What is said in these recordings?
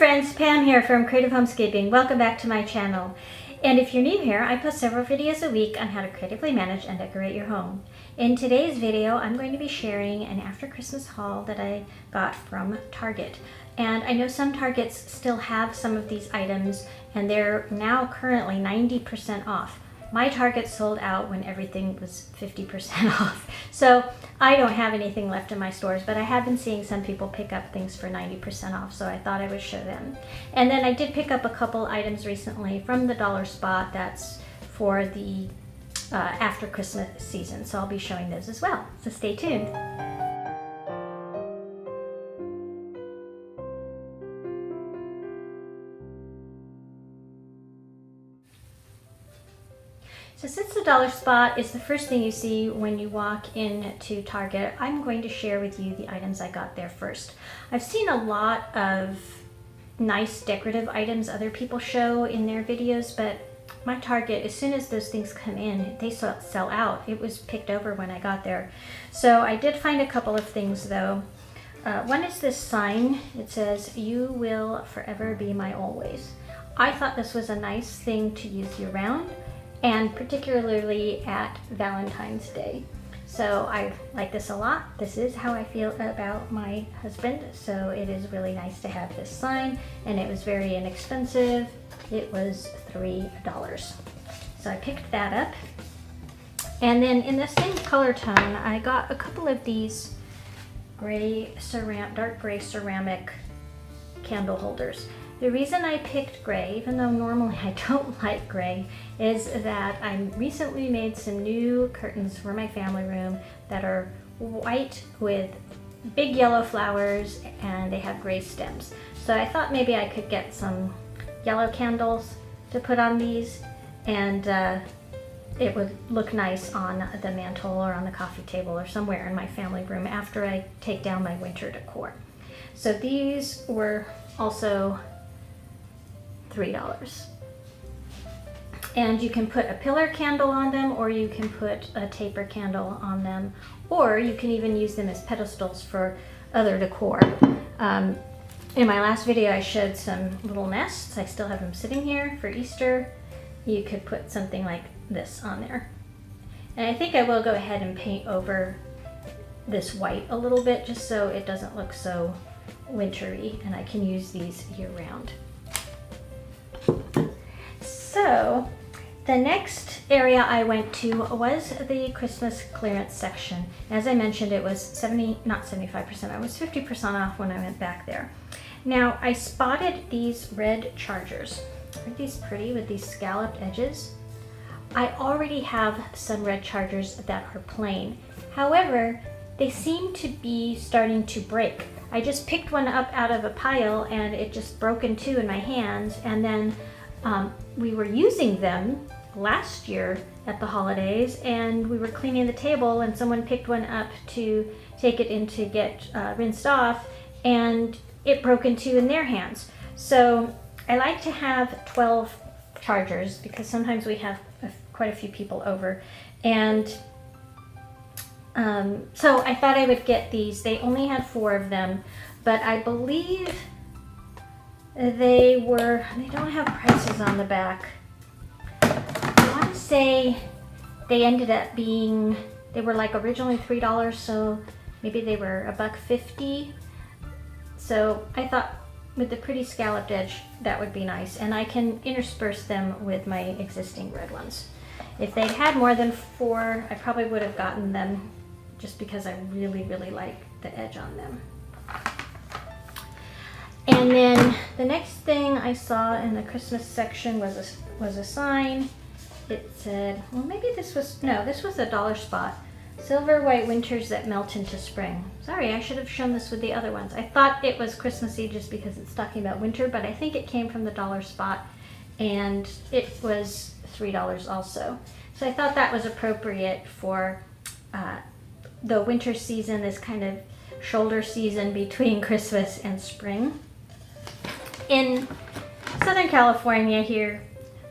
friends, Pam here from Creative Homescaping. Welcome back to my channel. And if you're new here, I post several videos a week on how to creatively manage and decorate your home. In today's video, I'm going to be sharing an after Christmas haul that I got from Target. And I know some Targets still have some of these items and they're now currently 90% off. My Target sold out when everything was 50% off. So I don't have anything left in my stores, but I have been seeing some people pick up things for 90% off, so I thought I would show them. And then I did pick up a couple items recently from the Dollar Spot that's for the after Christmas season, so I'll be showing those as well. So stay tuned. So since the Dollar Spot is the first thing you see when you walk into Target, I'm going to share with you the items I got there first. I've seen a lot of nice decorative items other people show in their videos, but my Target, as soon as those things come in, they sell out. It was picked over when I got there. So I did find a couple of things though. One is this sign. It says, "You will forever be my always." I thought this was a nice thing to use year round, and particularly at Valentine's Day. So I like this a lot. This is how I feel about my husband, so it is really nice to have this sign, and it was very inexpensive. It was $3. So I picked that up. And then in the same color tone, I got a couple of these dark gray ceramic candle holders. The reason I picked gray, even though normally I don't like gray, is that I recently made some new curtains for my family room that are white with big yellow flowers and they have gray stems. So I thought maybe I could get some yellow candles to put on these, and it would look nice on the mantle or on the coffee table or somewhere in my family room after I take down my winter decor. So these were also $3. And you can put a pillar candle on them, or you can put a taper candle on them, or you can even use them as pedestals for other decor. In my last video I showed some little nests. I still have them sitting here for Easter. You could put something like this on there. And I think I will go ahead and paint over this white a little bit just so it doesn't look so wintry, and I can use these year round. So the next area I went to was the Christmas clearance section. As I mentioned, it was not 75%, it was 50% off when I went back there. Now I spotted these red chargers. Aren't these pretty with these scalloped edges? I already have some red chargers that are plain. However, they seem to be starting to break. I just picked one up out of a pile and it just broke in two in my hands, and then we were using them last year at the holidays, and we were cleaning the table and someone picked one up to take it in to get rinsed off, and it broke in two in their hands. So I like to have 12 chargers because sometimes we have quite a few people over, and so I thought I would get these. They only had 4 of them, but I believe they don't have prices on the back. I want to say they ended up being, they were like originally $3, so maybe they were $1.50. So I thought with the pretty scalloped edge, that would be nice, and I can intersperse them with my existing red ones. If they had more than 4, I probably would have gotten them just because I really, really like the edge on them. And then the next thing I saw in the Christmas section was a sign. It said, well, maybe this was the Dollar Spot. Silver white winters that melt into spring. Sorry, I should have shown this with the other ones. I thought it was Christmassy just because it's talking about winter, but I think it came from the Dollar Spot, and it was $3 also. So I thought that was appropriate for the winter season, this kind of shoulder season between Christmas and spring. In Southern California here,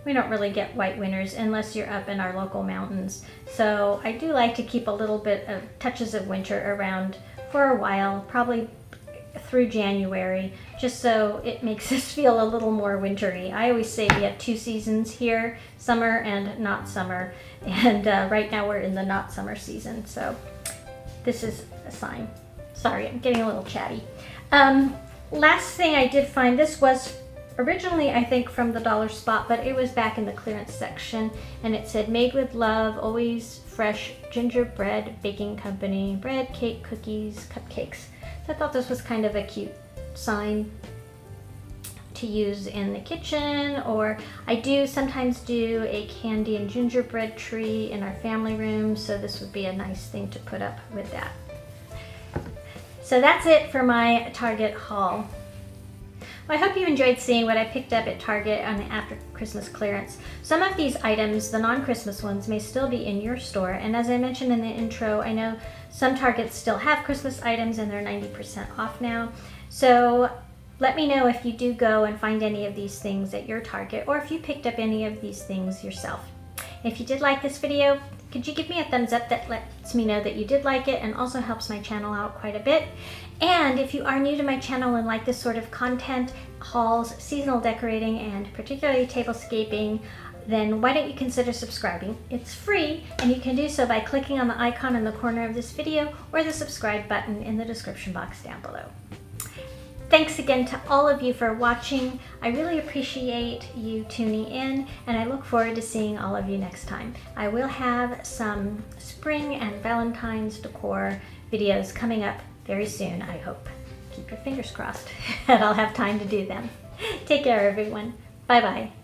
we don't really get white winters unless you're up in our local mountains. So I do like to keep a little bit of touches of winter around for a while, probably through January, just so it makes us feel a little more wintry. I always say we have 2 seasons here, summer and not summer, and right now we're in the not summer season, so this is a sign. Sorry, I'm getting a little chatty. Last thing I did find, this was originally I think from the dollar spot, but it was back in the clearance section, and it said made with love, always fresh gingerbread baking company, bread, cake, cookies, cupcakes. So I thought this was kind of a cute sign to use in the kitchen, or I do sometimes do a candy and gingerbread tree in our family room, so this would be a nice thing to put up with that. So that's it for my Target haul. Well, I hope you enjoyed seeing what I picked up at Target on the after Christmas clearance. Some of these items, the non-Christmas ones, may still be in your store, and as I mentioned in the intro, I know some Targets still have Christmas items and they're 90% off now. So let me know if you do go and find any of these things at your Target, or if you picked up any of these things yourself. If you did like this video, could you give me a thumbs up? That lets me know that you did like it and also helps my channel out quite a bit. And if you are new to my channel and like this sort of content, hauls, seasonal decorating, and particularly tablescaping, then why don't you consider subscribing? It's free, and you can do so by clicking on the icon in the corner of this video or the subscribe button in the description box down below. Thanks again to all of you for watching. I really appreciate you tuning in, and I look forward to seeing all of you next time. I will have some spring and Valentine's decor videos coming up very soon, I hope. Keep your fingers crossed that I'll have time to do them. Take care, everyone. Bye-bye.